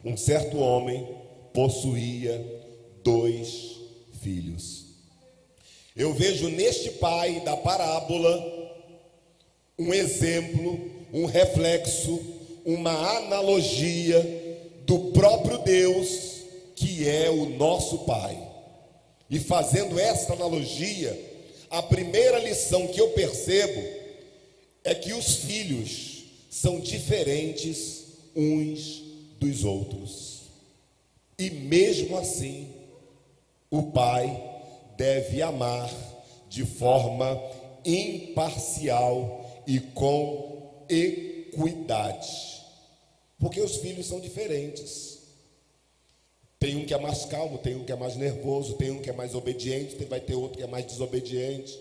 Um certo homem possuía 2 filhos. Eu vejo neste pai da parábola um exemplo, um reflexo, uma analogia do próprio Deus, que é o nosso Pai. E fazendo esta analogia, a primeira lição que eu percebo é que os filhos são diferentes uns dos outros. E mesmo assim, o pai deve amar de forma imparcial e com equidade. Porque os filhos são diferentes. Tem um que é mais calmo, tem um que é mais nervoso, tem um que é mais obediente, vai ter outro que é mais desobediente.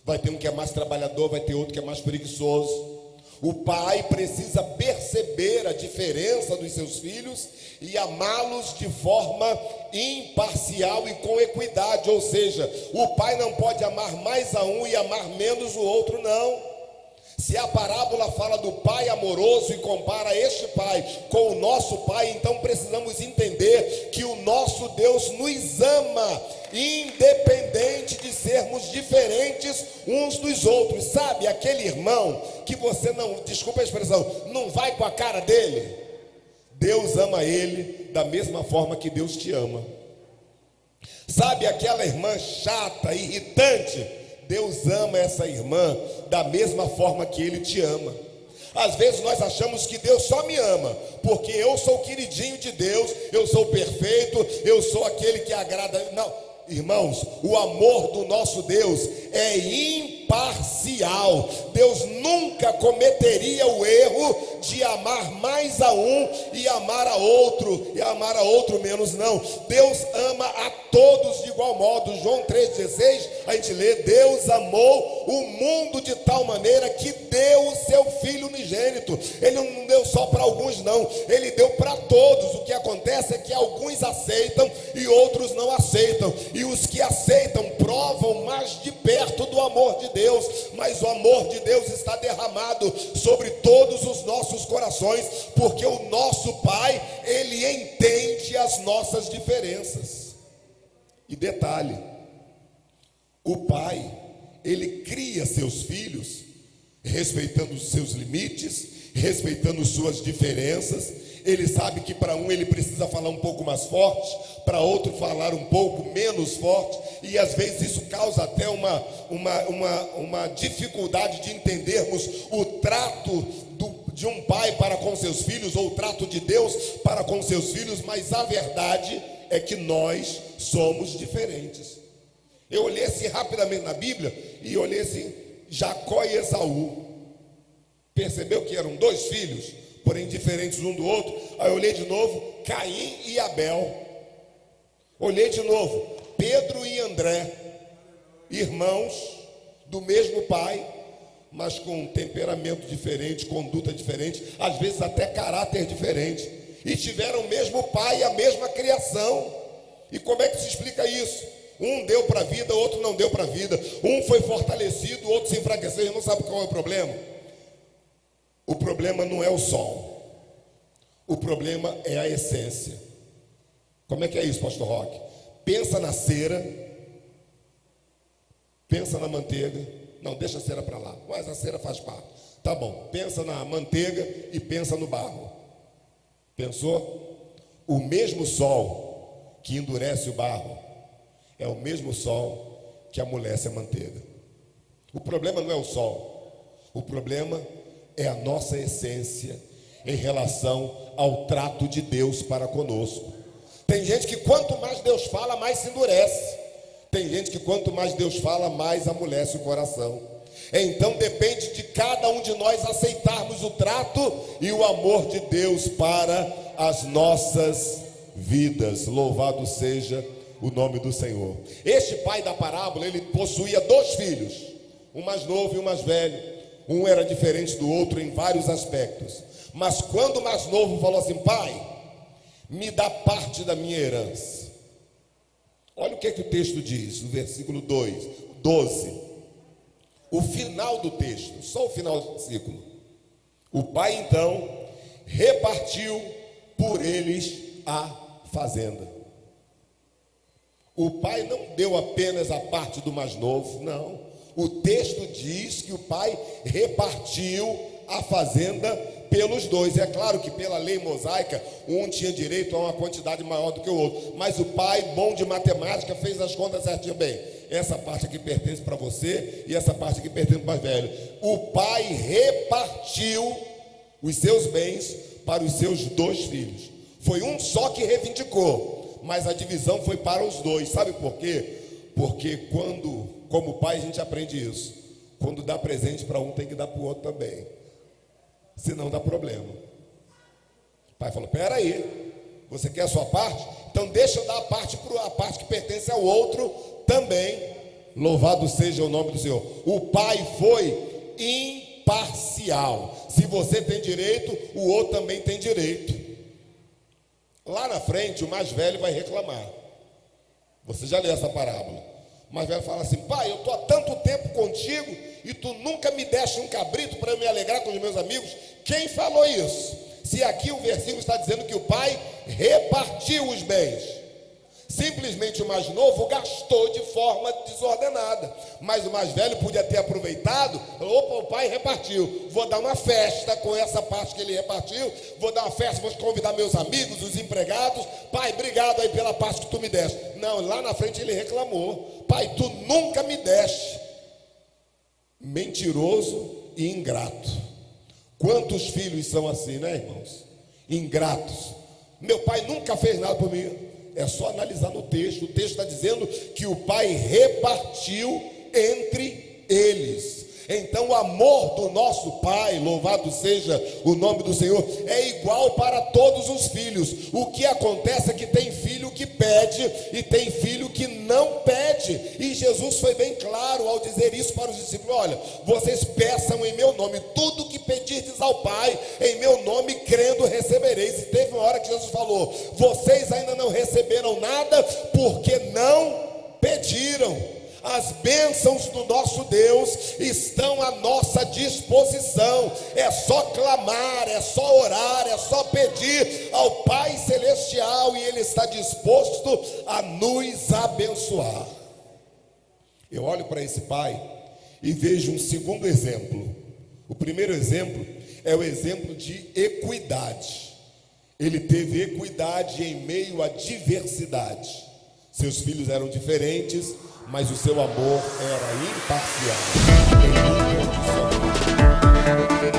Vai ter um que é mais trabalhador, vai ter outro que é mais preguiçoso. O pai precisa perceber a diferença dos seus filhos e amá-los de forma imparcial e com equidade. Ou seja, o pai não pode amar mais a um e amar menos o outro, não. Se a parábola fala do pai amoroso e compara este pai com o nosso pai, então precisamos entender que o nosso Deus nos ama, independente de sermos diferentes uns dos outros. Sabe, aquele irmão que você não, desculpa a expressão, não vai com a cara dele? Deus ama ele da mesma forma que Deus te ama. Sabe, aquela irmã chata, irritante, Deus ama essa irmã da mesma forma que Ele te ama. Às vezes nós achamos que Deus só me ama porque eu sou o queridinho de Deus, eu sou perfeito, eu sou aquele que agrada. Não, irmãos, o amor do nosso Deus é imparcial. Deus nunca cometeria o erro de amar mais a um e amar a outro menos, não. Deus ama a todos de igual modo. João 3,16, a gente lê: Deus amou o mundo de tal maneira que deu o seu Filho unigênito. Ele não deu só para alguns, não, Ele deu para todos. O que acontece é que alguns aceitam e outros não aceitam, e os que aceitam provam mais de perto do amor de Deus. Mas o amor de Deus está derramado sobre todos os nossos corações, porque o nosso Pai, Ele entende as nossas diferenças. E detalhe, o pai, ele cria seus filhos respeitando os seus limites, respeitando suas diferenças. Ele sabe que para um ele precisa falar um pouco mais forte, para outro falar um pouco menos forte, e às vezes isso causa até uma dificuldade de entendermos o trato de um pai para com seus filhos, ou o trato de Deus para com seus filhos. Mas a verdade é que nós somos diferentes. Eu olhei assim rapidamente na Bíblia e olhei assim, Jacó e Esaú. Percebeu que eram 2 filhos, porém diferentes um do outro? Aí eu olhei de novo, Caim e Abel. Olhei de novo, Pedro e André, irmãos do mesmo pai, mas com temperamento diferente, conduta diferente, às vezes até caráter diferente, e tiveram o mesmo pai e a mesma criação. E como é que se explica isso? Um deu para a vida, outro não deu para a vida. Um foi fortalecido, o outro se enfraqueceu. E não sabe qual é o problema? O problema não é o sol, o problema é a essência. Como é que é isso, pastor Roque? Pensa na cera, pensa na manteiga. Não, deixa a cera para lá, mas a cera faz parte. Tá bom, pensa na manteiga e pensa no barro. Pensou? O mesmo sol que endurece o barro é o mesmo sol que amolece a manteiga. O problema não é o sol, o problema é a nossa essência em relação ao trato de Deus para conosco. Tem gente que quanto mais Deus fala, mais se endurece. Tem gente que quanto mais Deus fala, mais amolece o coração. Então depende de cada um de nós aceitarmos o trato e o amor de Deus para as nossas vidas. Louvado seja o nome do Senhor. Este pai da parábola, ele possuía 2 filhos, um mais novo e um mais velho. Um era diferente do outro em vários aspectos. Mas quando o mais novo falou assim: pai, me dá parte da minha herança. Olha o que o texto diz, no versículo 12. O final do texto, só o final do versículo. O pai então repartiu por eles a fazenda. O pai não deu apenas a parte do mais novo, não. O texto diz que o pai repartiu a fazenda pelos dois. É claro que pela lei mosaica, um tinha direito a uma quantidade maior do que o outro. Mas o pai, bom de matemática, fez as contas certinho. Bem, essa parte aqui pertence para você e essa parte aqui pertence para o mais velho. O pai repartiu os seus bens para os seus dois filhos. Foi um só que reivindicou, mas a divisão foi para os dois. Sabe por quê? Porque como pai, a gente aprende isso. Quando dá presente para um, tem que dar para o outro também. Senão dá problema. O pai falou: pera aí, você quer a sua parte? Então deixa eu dar a parte que pertence ao outro também. Louvado seja o nome do Senhor. O pai foi imparcial. Se você tem direito, o outro também tem direito. Lá na frente, o mais velho vai reclamar. Você já leu essa parábola? O mais velho fala assim: pai, eu estou há tanto tempo contigo e tu nunca me deste um cabrito para eu me alegrar com os meus amigos. Quem falou isso? Se aqui o versículo está dizendo que o pai repartiu os bens. Simplesmente o mais novo gastou de forma desordenada, mas o mais velho podia ter aproveitado. Opa, o pai repartiu, vou dar uma festa com essa parte que ele repartiu, vou dar uma festa, vou convidar meus amigos, os empregados. Pai, obrigado aí pela parte que tu me deste. Não, lá na frente ele reclamou: pai, tu nunca me deste. Mentiroso e ingrato. Quantos filhos são assim, né, irmãos? Ingratos. Meu pai nunca fez nada por mim. É só analisar no texto. O texto está dizendo que o pai repartiu entre eles. Então o amor do nosso pai, louvado seja o nome do Senhor, é igual para todos os filhos. O que acontece é que tem filho que pede e tem filho que não pede. E Jesus foi bem claro ao dizer isso para os discípulos: olha, vocês peçam em meu nome, tudo que pedirdes ao Pai, em meu nome, crendo recebereis. E teve uma hora que Jesus falou: vocês ainda não receberam nada porque não pediram. As bênçãos do nosso Deus estão à nossa disposição. É só clamar, é só orar, é só pedir ao Pai Celestial e Ele está disposto a nos abençoar. Eu olho para esse pai e vejo um segundo exemplo. O primeiro exemplo é o exemplo de equidade. Ele teve equidade em meio à diversidade. Seus filhos eram diferentes, mas o seu amor era imparcial, incondicional.